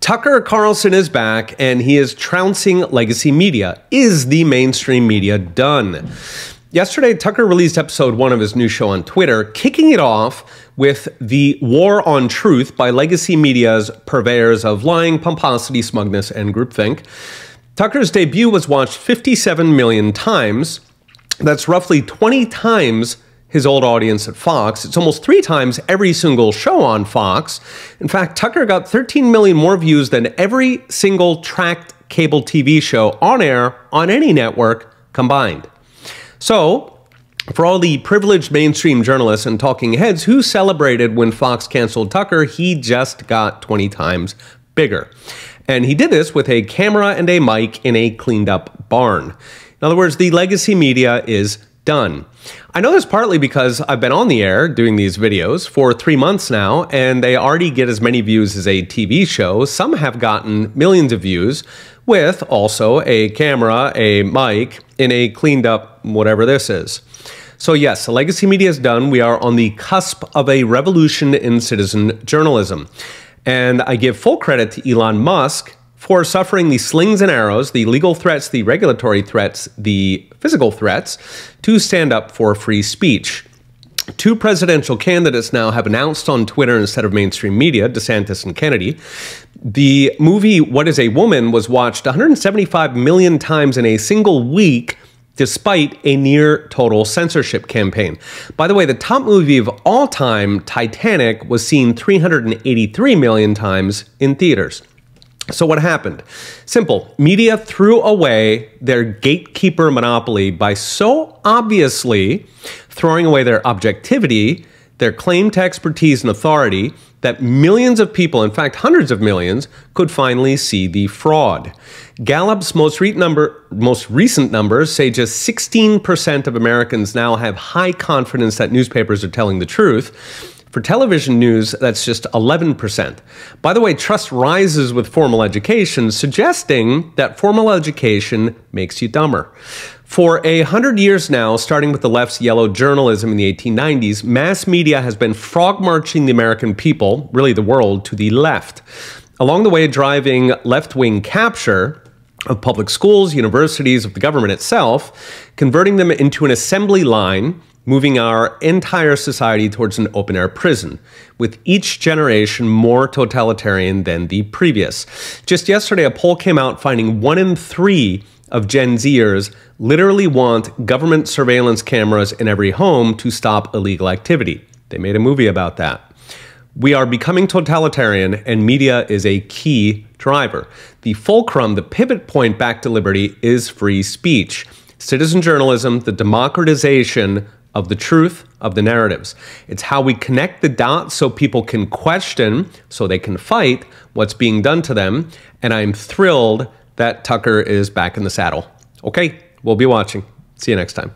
Tucker Carlson is back, and he is trouncing legacy media. Is the mainstream media done? Yesterday, Tucker released episode 1 of his new show on Twitter, kicking it off with the war on truth by legacy media's purveyors of lying, pomposity, smugness, and groupthink. Tucker's debut was watched 57 million times. That's roughly 20 times his old audience at Fox. It's almost 3 times every single show on Fox. In fact, Tucker got 13 million more views than every single tracked cable TV show on air on any network combined. So, for all the privileged mainstream journalists and talking heads who celebrated when Fox canceled Tucker, he just got 20 times bigger. And he did this with a camera and a mic in a cleaned up barn. In other words, the legacy media is done. I know this partly because I've been on the air doing these videos for 3 months now, and they already get as many views as a TV show. Some have gotten millions of views with also a camera, a mic, in a cleaned up whatever this is. So yes, the legacy media is done. We are on the cusp of a revolution in citizen journalism. And I give full credit to Elon Musk for suffering the slings and arrows, the legal threats, the regulatory threats, the physical threats, to stand up for free speech. 2 presidential candidates now have announced on Twitter instead of mainstream media, DeSantis and Kennedy. The movie What is a Woman was watched 175 million times in a single week, despite a near total censorship campaign. By the way, the top movie of all time, Titanic, was seen 383 million times in theaters. So what happened? Simple. Media threw away their gatekeeper monopoly by so obviously throwing away their objectivity, their claim to expertise and authority, that millions of people, in fact hundreds of millions, could finally see the fraud. Gallup's most recent numbers say just 16% of Americans now have high confidence that newspapers are telling the truth. For television news, that's just 11%. By the way, trust rises with formal education, suggesting that formal education makes you dumber. For 100 years now, starting with the left's yellow journalism in the 1890s, mass media has been frog-marching the American people, really the world, to the left. Along the way, driving left-wing capture of public schools, universities, of the government itself, converting them into an assembly line, moving our entire society towards an open-air prison, with each generation more totalitarian than the previous. Just yesterday, a poll came out finding 1 in 3 of Gen Zers literally want government surveillance cameras in every home to stop illegal activity. They made a movie about that. We are becoming totalitarian, and media is a key driver. The fulcrum, the pivot point back to liberty, is free speech. Citizen journalism, the democratization of the truth, of the narratives. It's how we connect the dots so people can question, so they can fight what's being done to them. And I'm thrilled that Tucker is back in the saddle. Okay, we'll be watching. See you next time.